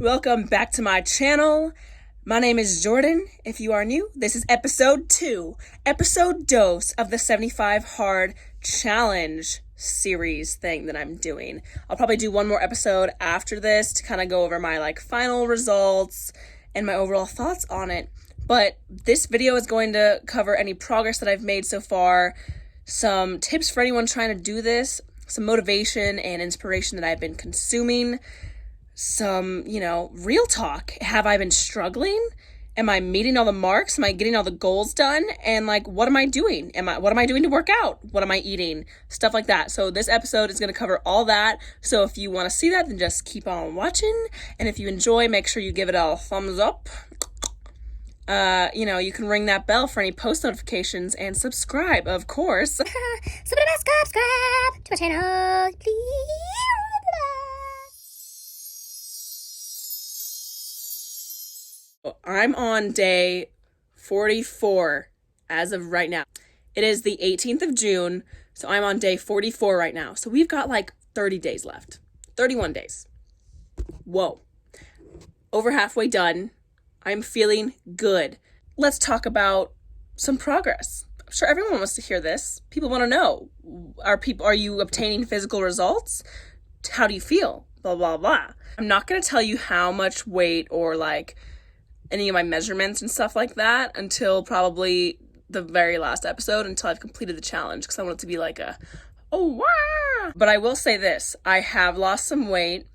Welcome back to my channel. My name is Jordan. If you are new, this is episode 2, episode dose of the 75 hard challenge series thing that I'm doing. I'll probably do one more episode after this to kind of go over my final results and my overall thoughts on it. But this video is going to cover any progress that I've made so far, some tips for anyone trying to do this, some motivation and inspiration that I've been consuming, some, real talk. Have I been struggling? Am I meeting all the marks? Am I getting all the goals done? And what am I doing? What am I doing to work out? What am I eating? Stuff like that. So this episode is going to cover all that. So if you want to see that, then just keep on watching. And if you enjoy, make sure you give it a thumbs up. You can ring that bell for any post notifications and subscribe, of course. Subscribe to my channel, please. I'm on day 44 as of right now. It is the 18th of June, so I'm on day 44 right now. So we've got 30 days left. 31 days. Whoa. Over halfway done. I'm feeling good. Let's talk about some progress. I'm sure everyone wants to hear this. People want to know, are you obtaining physical results? How do you feel? Blah, blah, blah. I'm not going to tell you how much weight or any of my measurements and stuff like that until probably the very last episode, until I've completed the challenge, because I want it to be oh, wow. But I will say this, I have lost some weight,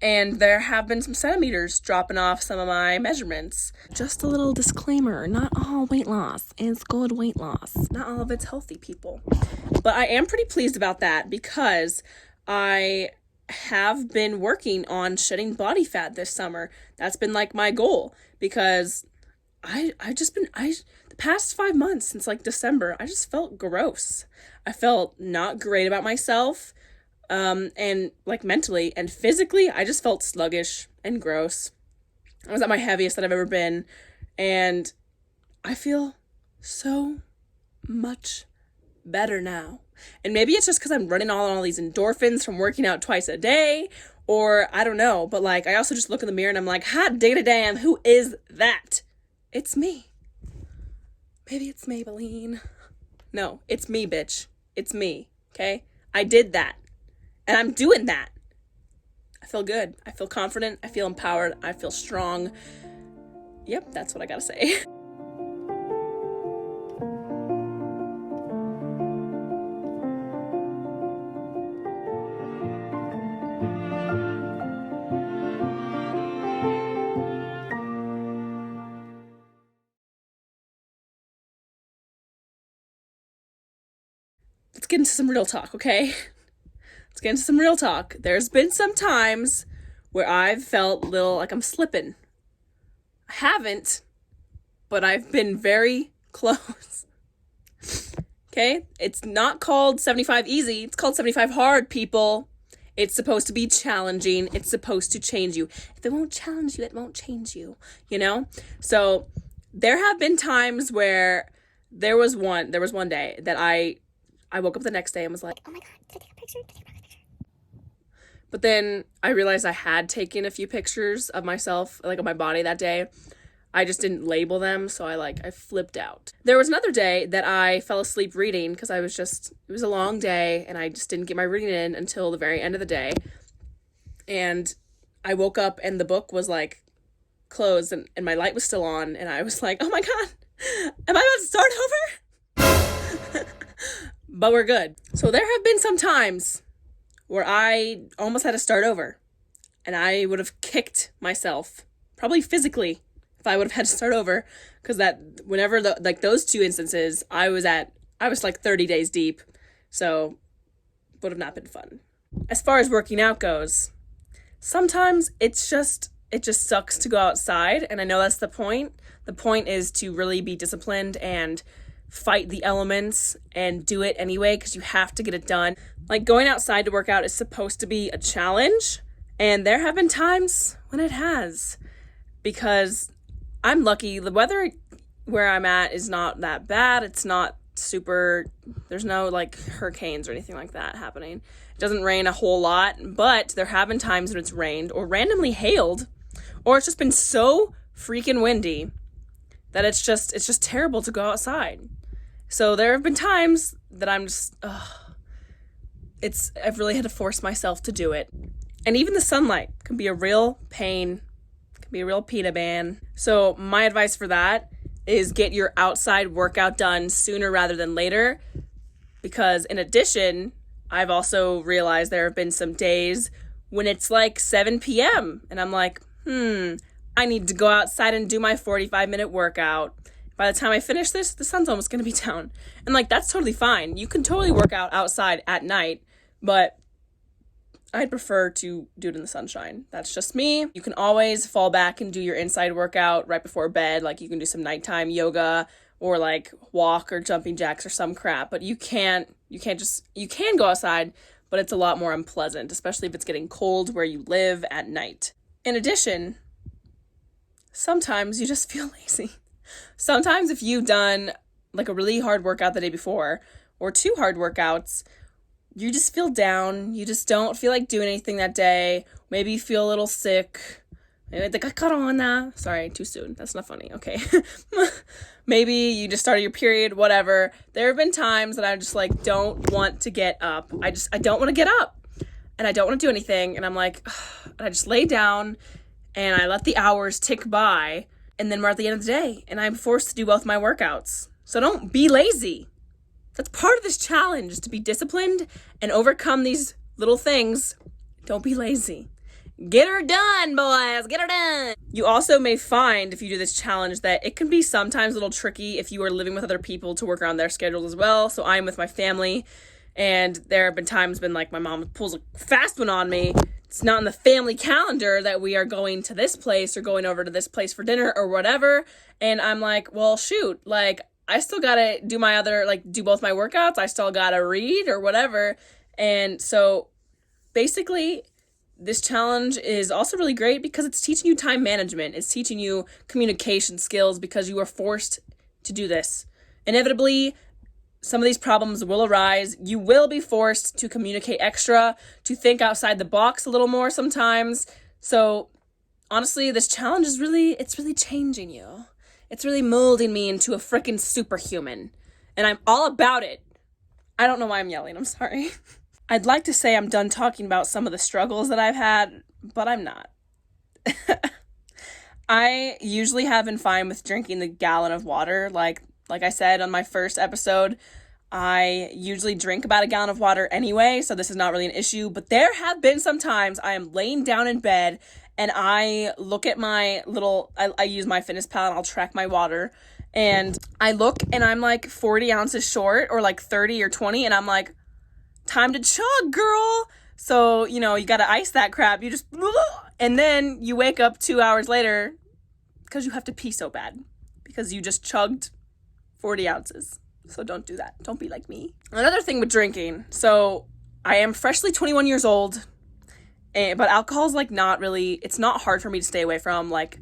and there have been some centimeters dropping off some of my measurements. Just a little disclaimer, not all weight loss is good weight loss. Not all of it's healthy, people. But I am pretty pleased about that because I have been working on shedding body fat this summer. That's been my goal, because the past 5 months since December, I just felt gross. I felt not great about myself. And mentally and physically, I just felt sluggish and gross. I was at my heaviest that I've ever been, and I feel so much better now. And maybe it's just because I'm running on all these endorphins from working out twice a day, or I don't know, but I also just look in the mirror and I'm like, hot diggity damn, who is that? It's me. Maybe it's Maybelline. No, it's me, bitch. It's me, okay? I did that. And I'm doing that. I feel good. I feel confident. I feel empowered. I feel strong. Yep, that's what I gotta say. Let's get into some real talk, okay? Let's get into some real talk. There's been some times where I've felt a little I'm slipping. I haven't, but I've been very close. Okay? It's not called 75 easy. It's called 75 hard, people. It's supposed to be challenging. It's supposed to change you. If it won't challenge you, it won't change you. So there have been times where there was one day that I woke up the next day and was like, oh my God, did I take a picture? But then I realized I had taken a few pictures of myself, of my body that day. I just didn't label them, so I flipped out. There was another day that I fell asleep reading because it was a long day and I just didn't get my reading in until the very end of the day. And I woke up and the book was closed and my light was still on, and I was like, oh my God, am I about to start over? But we're good. So there have been some times where I almost had to start over, and I would have kicked myself, probably physically, if I would have had to start over, because whenever those two instances, I was 30 days deep, so would have not been fun. As far as working out goes, sometimes it just sucks to go outside, and I know that's the point. The point is to really be disciplined and fight the elements and do it anyway, because you have to get it done. Going outside to work out is supposed to be a challenge, and there have been times when it has, because I'm lucky. The weather where I'm at is not that bad. It's not there's no like hurricanes or anything like that happening. It doesn't rain a whole lot, but there have been times when it's rained or randomly hailed, or it's just been so freaking windy that it's just terrible to go outside. So there have been times that I'm just, I've really had to force myself to do it. And even the sunlight can be a real pain, can be a real pita ban. So my advice for that is get your outside workout done sooner rather than later. Because in addition, I've also realized there have been some days when it's like 7 p.m. and I'm like, I need to go outside and do my 45-minute workout. By the time I finish this, the sun's almost going to be down. And like, that's totally fine. You can totally work out outside at night, but I'd prefer to do it in the sunshine. That's just me. You can always fall back and do your inside workout right before bed. Like you can do some nighttime yoga or like walk or jumping jacks or some crap, but you can go outside, but it's a lot more unpleasant, especially if it's getting cold where you live at night. In addition, sometimes you just feel lazy. Sometimes if you've done like a really hard workout the day before or 2 hard workouts, you just feel down. You just don't feel like doing anything that day. Maybe you feel a little sick. Maybe like corona. Sorry, too soon. That's not funny. Okay. Maybe you just started your period, whatever. There have been times that I just like don't want to get up. I don't want to get up and I don't want to do anything. And I'm like, and I just lay down and I let the hours tick by. And then we're at the end of the day and I'm forced to do both my workouts. So don't be lazy. That's part of this challenge, is to be disciplined and overcome these little things. Don't be lazy. Get her done, boys. Get her done. You also may find, if you do this challenge, that it can be sometimes a little tricky if you are living with other people to work around their schedules as well. So I'm with my family, and there have been times when like my mom pulls a fast one on me. It's not in the family calendar that we are going to this place or going over to this place for dinner or whatever. And I'm like, well, shoot, like I still gotta do my other, like do both my workouts. I still gotta read or whatever. And so basically this challenge is also really great because it's teaching you time management. It's teaching you communication skills because you are forced to do this. Inevitably, some of these problems will arise. You will be forced to communicate extra, to think outside the box a little more sometimes. So honestly, this challenge is really changing you. It's really molding me into a freaking superhuman. And I'm all about it. I don't know why I'm yelling. I'm sorry. I'd like to say I'm done talking about some of the struggles that I've had, but I'm not. I usually have been fine with drinking the gallon of water. Like I said on my first episode, I usually drink about a gallon of water anyway, so this is not really an issue. But there have been some times I am laying down in bed and I look at my little, I use my fitness pal and I'll track my water. And I look and I'm like 40 ounces short or like 30 or 20. And I'm like, time to chug, girl. So, you got to ice that crap. You just, and then you wake up 2 hours later because you have to pee so bad because you just chugged 40 ounces. So don't do that. Don't be like me. Another thing with drinking. So I am freshly 21 years old. But alcohol is like it's not hard for me to stay away from. Like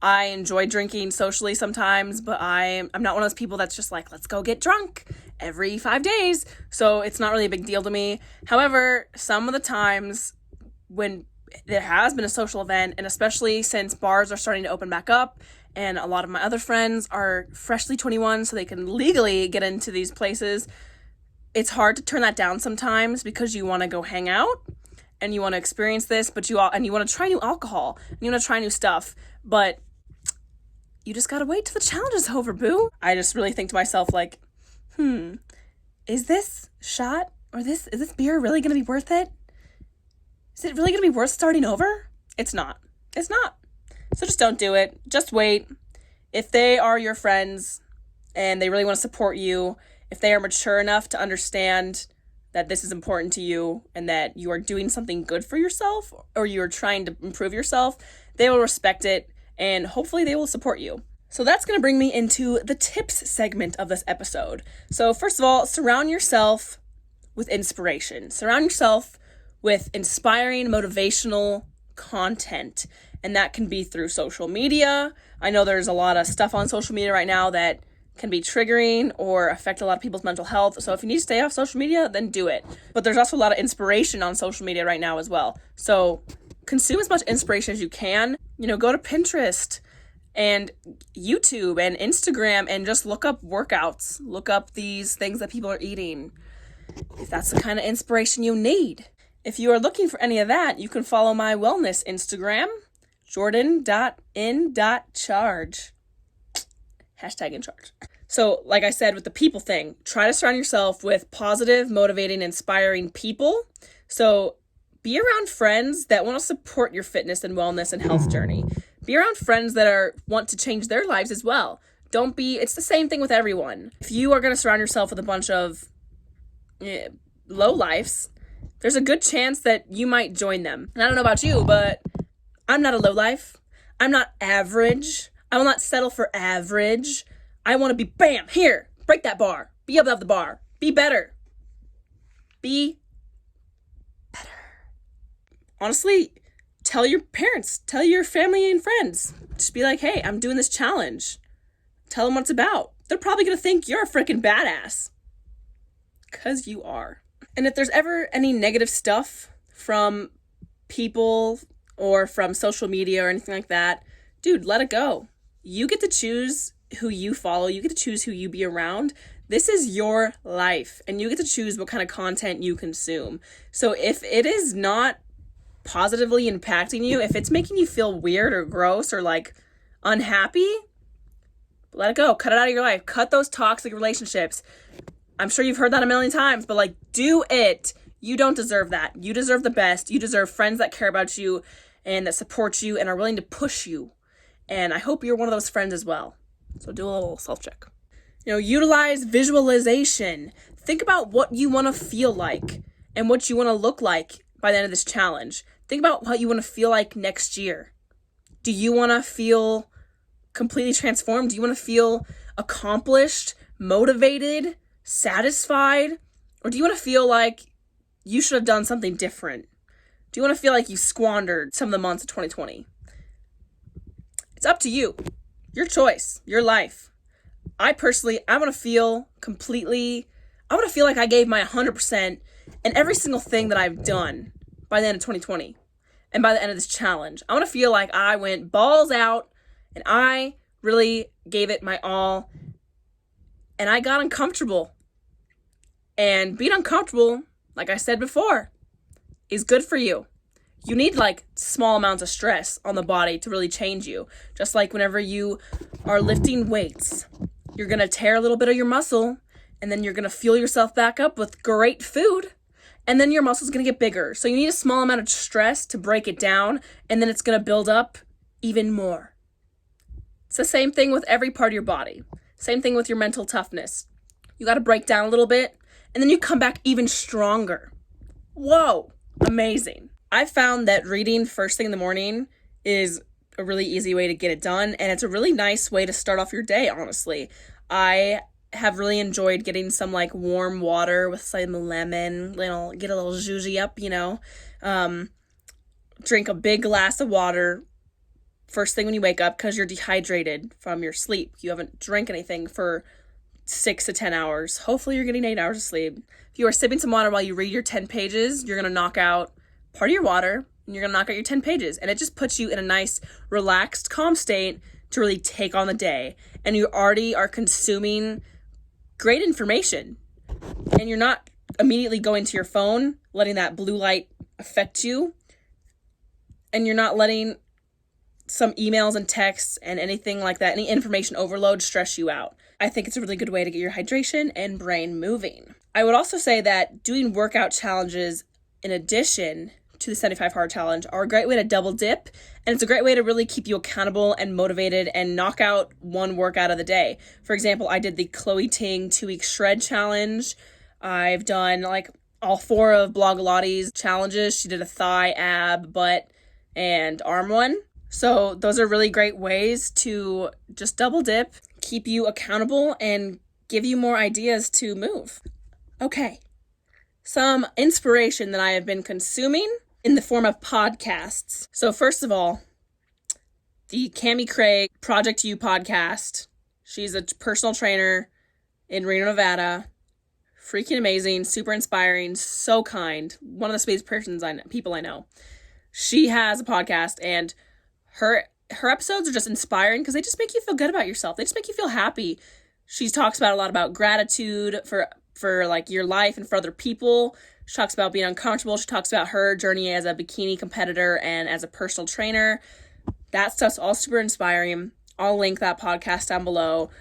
I enjoy drinking socially sometimes, but I'm not one of those people that's just like, let's go get drunk every 5 days. So it's not really a big deal to me. However, some of the times when there has been a social event, and especially since bars are starting to open back up and a lot of my other friends are freshly 21 so they can legally get into these places, it's hard to turn that down sometimes because you want to go hang out and you want to experience this, but you want to try new alcohol and you want to try new stuff, but you just got to wait till the challenge is over, boo. I just really think to myself like, is this shot or is this beer really going to be worth it? Is it really going to be worth starting over? It's not. It's not. So just don't do it. Just wait. If they are your friends and they really want to support you, if they are mature enough to understand that this is important to you and that you are doing something good for yourself or you're trying to improve yourself, they will respect it and hopefully they will support you. So that's going to bring me into the tips segment of this episode. So first of all, surround yourself with inspiration. Surround yourself with inspiring, motivational content. And that can be through social media. I know there's a lot of stuff on social media right now that can be triggering or affect a lot of people's mental health. So if you need to stay off social media, then do it. But there's also a lot of inspiration on social media right now as well. So consume as much inspiration as you can. Go to Pinterest and YouTube and Instagram and just look up workouts. Look up these things that people are eating, if that's the kind of inspiration you need. If you are looking for any of that, you can follow my wellness Instagram, jordan.in.chaarg. #InCharge. So, like I said, with the people thing, try to surround yourself with positive, motivating, inspiring people. So be around friends that want to support your fitness and wellness and health journey. Be around friends that want to change their lives as well. It's the same thing with everyone. If you are going to surround yourself with a bunch of low lifes, there's a good chance that you might join them. And I don't know about you, but I'm not a low life. I'm not average. I will not settle for average. I want to be, bam, here, break that bar. Be above the bar. Be better. Be better. Honestly, tell your parents, tell your family and friends. Just be like, hey, I'm doing this challenge. Tell them what it's about. They're probably going to think you're a freaking badass. Because you are. And if there's ever any negative stuff from people or from social media or anything like that, dude, let it go. You get to choose who you follow. You get to choose who you be around. This is your life, and you get to choose what kind of content you consume. So if it is not positively impacting you, if it's making you feel weird or gross or like unhappy, let it go. Cut it out of your life. Cut those toxic relationships. I'm sure you've heard that a million times, but like, do it. You don't deserve that. You deserve the best. You deserve friends that care about you and that support you and are willing to push you. And I hope you're one of those friends as well. So do a little self-check. Utilize visualization. Think about what you want to feel like and what you want to look like by the end of this challenge. Think about what you want to feel like next year. Do you want to feel completely transformed? Do you want to feel accomplished, motivated, satisfied? Or do you want to feel like you should have done something different? Do you want to feel like you squandered some of the months of 2020? It's up to you. Your choice, your life. I want to feel like I gave my 100% in every single thing that I've done by the end of 2020 and by the end of this challenge. I want to feel like I went balls out and I really gave it my all and I got uncomfortable. And being uncomfortable, like I said before, is good for you. You need like small amounts of stress on the body to really change you. Just like whenever you are lifting weights, you're going to tear a little bit of your muscle and then you're going to fuel yourself back up with great food and then your muscle's going to get bigger. So you need a small amount of stress to break it down and then it's going to build up even more. It's the same thing with every part of your body. Same thing with your mental toughness. You got to break down a little bit and then you come back even stronger. Whoa, amazing. I found that reading first thing in the morning is a really easy way to get it done, and it's a really nice way to start off your day, honestly. I have really enjoyed getting some like warm water with some lemon, get a little zhuzhi up, drink a big glass of water first thing when you wake up because you're dehydrated from your sleep. You haven't drank anything for 6 to 10 hours. Hopefully you're getting 8 hours of sleep. If you are sipping some water while you read your 10 pages, you're going to knock out part of your water and you're going to knock out your 10 pages. And it just puts you in a nice, relaxed, calm state to really take on the day. And you already are consuming great information. And you're not immediately going to your phone, letting that blue light affect you. And you're not letting some emails and texts and anything like that, any information overload, stress you out. I think it's a really good way to get your hydration and brain moving. I would also say that doing workout challenges in addition to the 75 hard challenge are a great way to double dip, and it's a great way to really keep you accountable and motivated and knock out one workout of the day. For example, I did the Chloe Ting 2-week shred challenge. I've done like all 4 of Blogilatti's challenges. She did a thigh, ab, butt, and arm one. So those are really great ways to just double dip, keep you accountable, and give you more ideas to move. Okay, some inspiration that I have been consuming in the form of podcasts. So first of all, the Cami Craig Project You podcast. She's a personal trainer in Reno, Nevada. Freaking amazing, super inspiring, so kind. One of the sweetest people I know. She has a podcast, and her episodes are just inspiring because they just make you feel good about yourself. They just make you feel happy. She talks about a lot about gratitude for like your life and for other people. She talks about being uncomfortable. She talks about her journey as a bikini competitor and as a personal trainer. That stuff's all super inspiring. I'll link that podcast down below.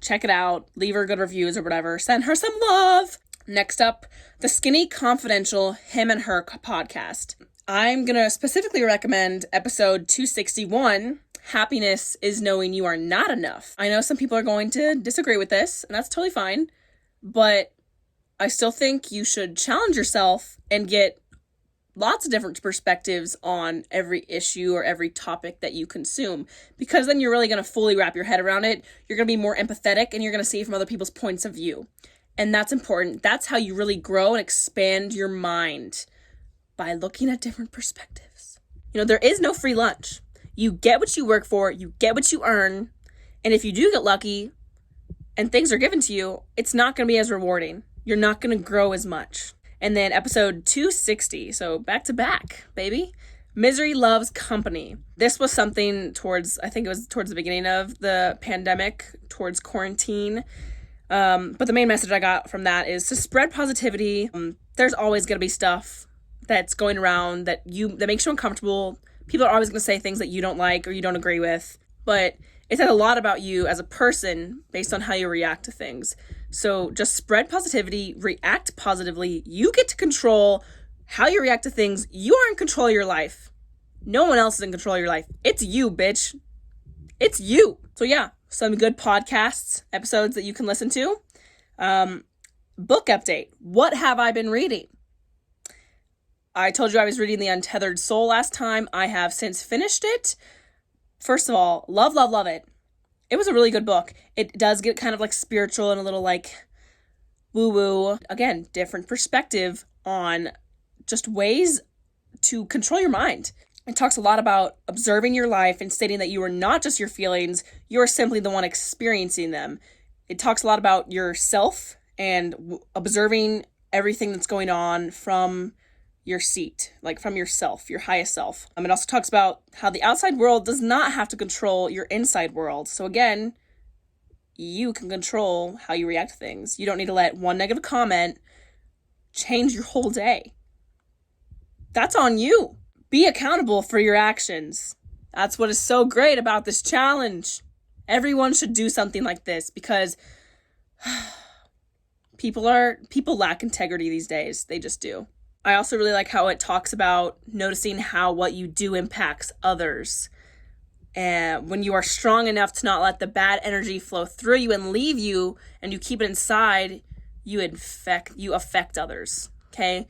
Check it out. Leave her good reviews or whatever. Send her some love. Next up, the Skinny Confidential Him and Her podcast. I'm going to specifically recommend episode 261, Happiness is Knowing You Are Not Enough. I know some people are going to disagree with this, and that's totally fine, but I still think you should challenge yourself and get lots of different perspectives on every issue or every topic that you consume, because then you're really going to fully wrap your head around it. You're going to be more empathetic, and you're going to see from other people's points of view. And that's important. That's how you really grow and expand your mind, by looking at different perspectives. You know, there is no free lunch. You get what you work for, you get what you earn, and if you do get lucky and things are given to you, it's not going to be as rewarding. You're not going to grow as much. And then episode 260, so back to back, baby. Misery Loves Company. This was something I think it was towards the beginning of the pandemic, towards quarantine. But the main message I got from that is to spread positivity. There's always going to be stuff that's going around that makes you uncomfortable. People are always going to say things that you don't like or you don't agree with. But it says a lot about you as a person based on how you react to things. So just spread positivity, react positively. You get to control how you react to things. You are in control of your life. No one else is in control of your life. It's you, bitch. It's you. So yeah, some good podcasts, episodes that you can listen to. Book update. What have I been reading? I told you I was reading The Untethered Soul last time. I have since finished it. First of all, love, love, love it. It was a really good book. It does get kind of like spiritual and a little like woo-woo. Again, different perspective on just ways to control your mind. It talks a lot about observing your life and stating that you are not just your feelings, you are simply the one experiencing them. It talks a lot about yourself and observing everything that's going on from your seat, like from yourself, your highest self. It also talks about how the outside world does not have to control your inside world. So again, you can control how you react to things. You don't need to let one negative comment change your whole day. That's on you. Be accountable for your actions. That's what is so great about this challenge. Everyone should do something like this because people lack integrity these days. They just do. I also really like how it talks about noticing how what you do impacts others. And when you are strong enough to not let the bad energy flow through you and leave you, and you keep it inside, you affect others. Okay?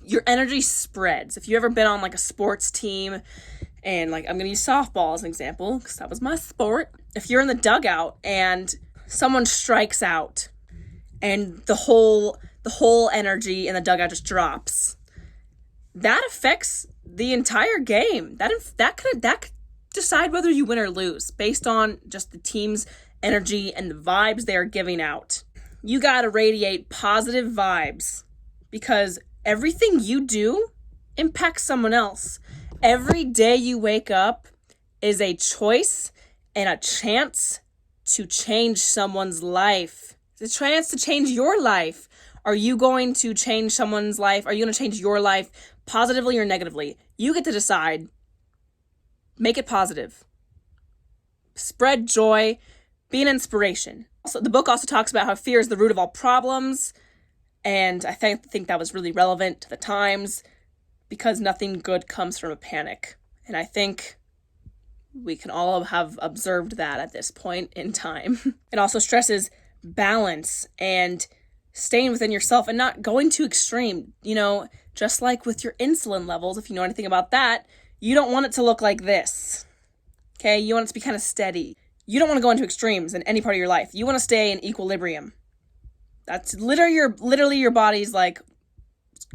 Your energy spreads. If you've ever been on like a sports team, and like I'm going to use softball as an example because that was my sport. If you're in the dugout and someone strikes out and the whole energy in the dugout just drops, that affects the entire game. That could decide whether you win or lose based on just the team's energy and the vibes they are giving out. You got to radiate positive vibes because everything you do impacts someone else. Every day you wake up is a choice and a chance to change someone's life. It's a chance to change your life. Are you going to change someone's life? Are you going to change your life positively or negatively? You get to decide. Make it positive. Spread joy. Be an inspiration. Also, the book also talks about how fear is the root of all problems. And I think that was really relevant to the times because nothing good comes from a panic. And I think we can all have observed that at this point in time. It also stresses balance and staying within yourself and not going too extreme. You know, just like with your insulin levels, if you know anything about that, you don't want it to look like this. Okay? You want it to be kind of steady. You don't want to go into extremes in any part of your life. You want to stay in equilibrium. That's literally your body's like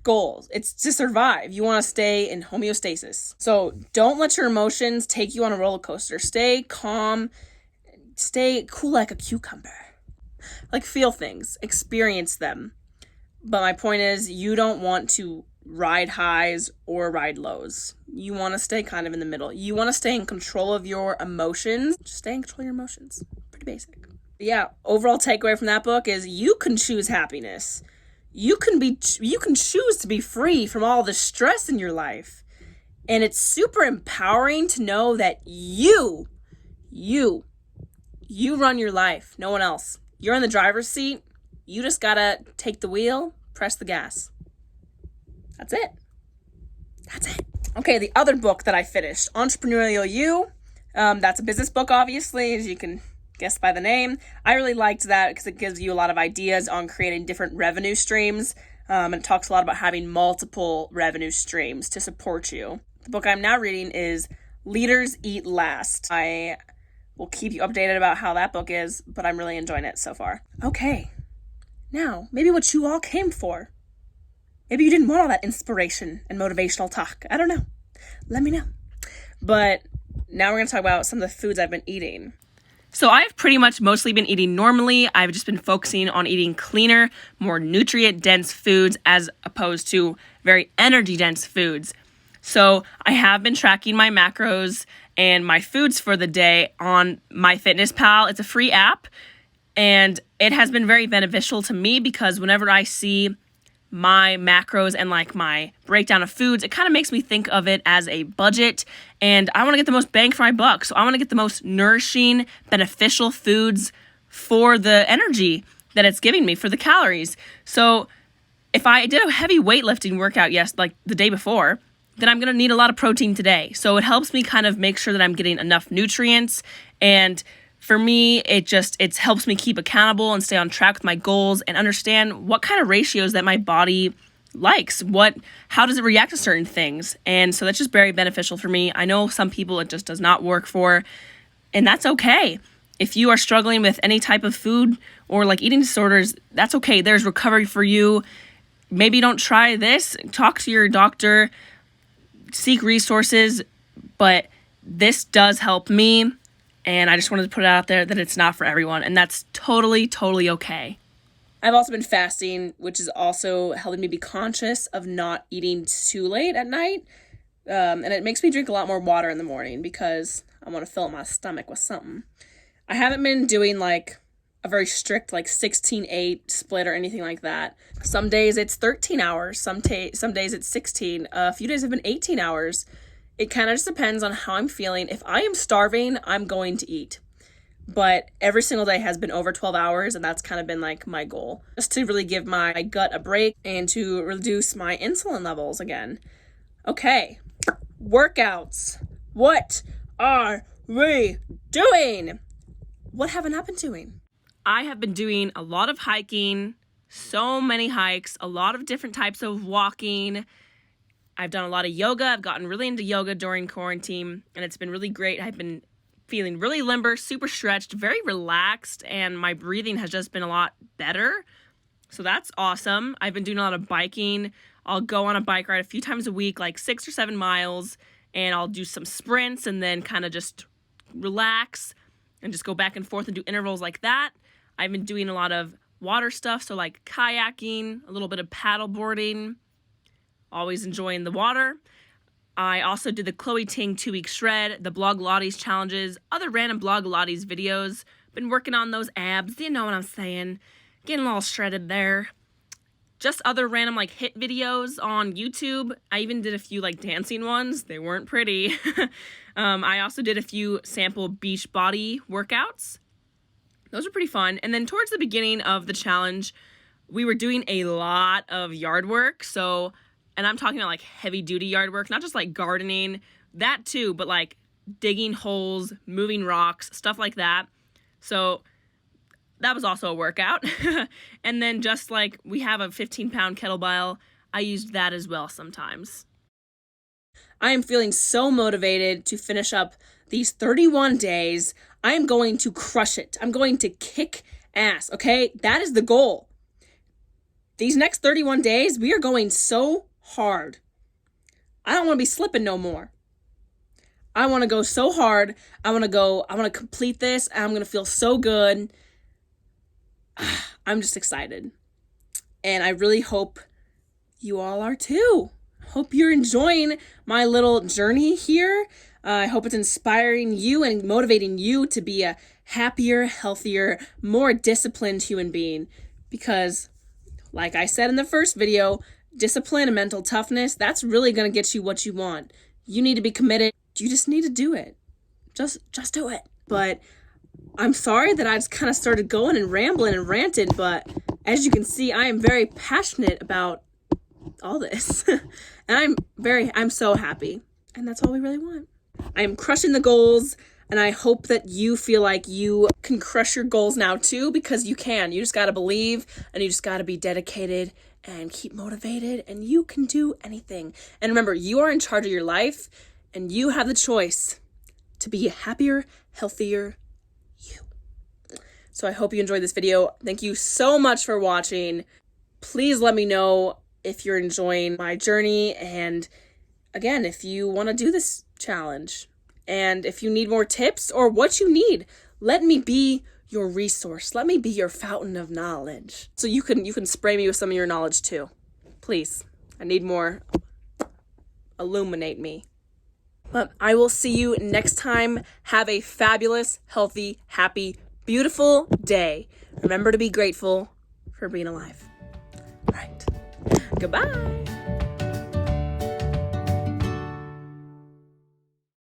goals. It's to survive. You want to stay in homeostasis. So don't let your emotions take you on a roller coaster. Stay calm. stay cool like a cucumber. Like, feel things, experience them. But my point is, you don't want to ride highs or ride lows. You want to stay kind of in the middle. You want to stay in control of your emotions. Just stay in control of your emotions. Pretty basic. Yeah, overall takeaway from that book is you can choose happiness. You can choose to be free from all the stress in your life. And it's super empowering to know that you run your life, no one else. You're in the driver's seat. You just gotta take the wheel, press the gas. That's it. Okay, the other book that I finished, Entrepreneurial You. That's a business book, obviously, as you can guess by the name. I really liked that because it gives you a lot of ideas on creating different revenue streams. And it talks a lot about having multiple revenue streams to support you. The book I'm now reading is Leaders Eat Last. I will keep you updated about how that book is, but I'm really enjoying it so far. Okay, now, maybe what you all came for. Maybe you didn't want all that inspiration and motivational talk. I don't know. Let me know. But now we're going to talk about some of the foods I've been eating. So I've pretty much mostly been eating normally. I've just been focusing on eating cleaner, more nutrient-dense foods as opposed to very energy-dense foods. So I have been tracking my macros and my foods for the day on MyFitnessPal. It's a free app, and it has been very beneficial to me because whenever I see my macros and like my breakdown of foods, it kind of makes me think of it as a budget, and I want to get the most bang for my buck. So I want to get the most nourishing, beneficial foods for the energy that it's giving me, for the calories. So if I did a heavy weightlifting workout, like the day before, then I'm going to need a lot of protein today. So it helps me kind of make sure that I'm getting enough nutrients. And for me, it helps me keep accountable and stay on track with my goals and understand what kind of ratios that my body likes. How does it react to certain things? And so that's just very beneficial for me. I know some people it just does not work for, and that's okay. If you are struggling with any type of food or like eating disorders, that's okay. There's recovery for you. Maybe don't try this. Talk to your doctor. Seek resources, but this does help me, and I just wanted to put it out there that it's not for everyone, and that's totally okay. I've also been fasting, which is also helping me be conscious of not eating too late at night, and it makes me drink a lot more water in the morning because I want to fill up my stomach with something. I haven't been doing like a very strict like 16-8 split or anything like that. Some days it's 13 hours, some days it's 16, a few days have been 18 hours. It kind of just depends on how I'm feeling. If I am starving, I'm going to eat. But every single day has been over 12 hours, and that's kind of been like my goal. Just to really give my gut a break and to reduce my insulin levels again. Okay, workouts. What are we doing? What haven't I been doing? I have been doing a lot of hiking, so many hikes, a lot of different types of walking. I've done a lot of yoga. I've gotten really into yoga during quarantine, and it's been really great. I've been feeling really limber, super stretched, very relaxed, and my breathing has just been a lot better. So that's awesome. I've been doing a lot of biking. I'll go on a bike ride a few times a week, like 6 or 7 miles, and I'll do some sprints and then kind of just relax and just go back and forth and do intervals like that. I've been doing a lot of water stuff, so like kayaking, a little bit of paddle boarding, always enjoying the water. I also did the Chloe Ting 2-week shred, the Blog Lottie's challenges, other random Blog Lottie's videos. Been working on those abs, you know what I'm saying. Getting all shredded there. Just other random like hit videos on YouTube. I even did a few like dancing ones. They weren't pretty. I also did a few sample beach body workouts. Those were pretty fun. And then towards the beginning of the challenge, we were doing a lot of yard work. So, and I'm talking about like heavy duty yard work, not just like gardening, that too, but like digging holes, moving rocks, stuff like that. So that was also a workout. And then just like we have a 15-pound kettlebell, I used that as well sometimes. I am feeling so motivated to finish up these 31 days. I am going to crush it. I'm going to kick ass, okay? That is the goal. These next 31 days, we are going so hard. I don't want to be slipping no more. I want to go so hard. I want to complete this, and I'm going to feel so good. I'm just excited. And I really hope you all are too. Hope you're enjoying my little journey here. I hope it's inspiring you and motivating you to be a happier, healthier, more disciplined human being. Because, like I said in the first video, discipline and mental toughness, that's really going to get you what you want. You need to be committed. You just need to do it. Just do it. But I'm sorry that I just kind of started going and rambling and ranting, but as you can see, I am very passionate about all this. And I'm so happy. And that's all we really want. I am crushing the goals, and I hope that you feel like you can crush your goals now too, because you can. You just got to believe, and you just got to be dedicated and keep motivated, and you can do anything. And remember, you are in charge of your life, and you have the choice to be a happier, healthier you. So I hope you enjoyed this video. Thank you so much for watching. Please let me know if you're enjoying my journey, and again, if you want to do this challenge, and if you need more tips or what you need, let me be your resource. Let me be your fountain of knowledge. So you can spray me with some of your knowledge too. Please. I need more. Illuminate me. But I will see you next time. Have a fabulous, healthy, happy, beautiful day. Remember to be grateful for being alive. All right. Goodbye.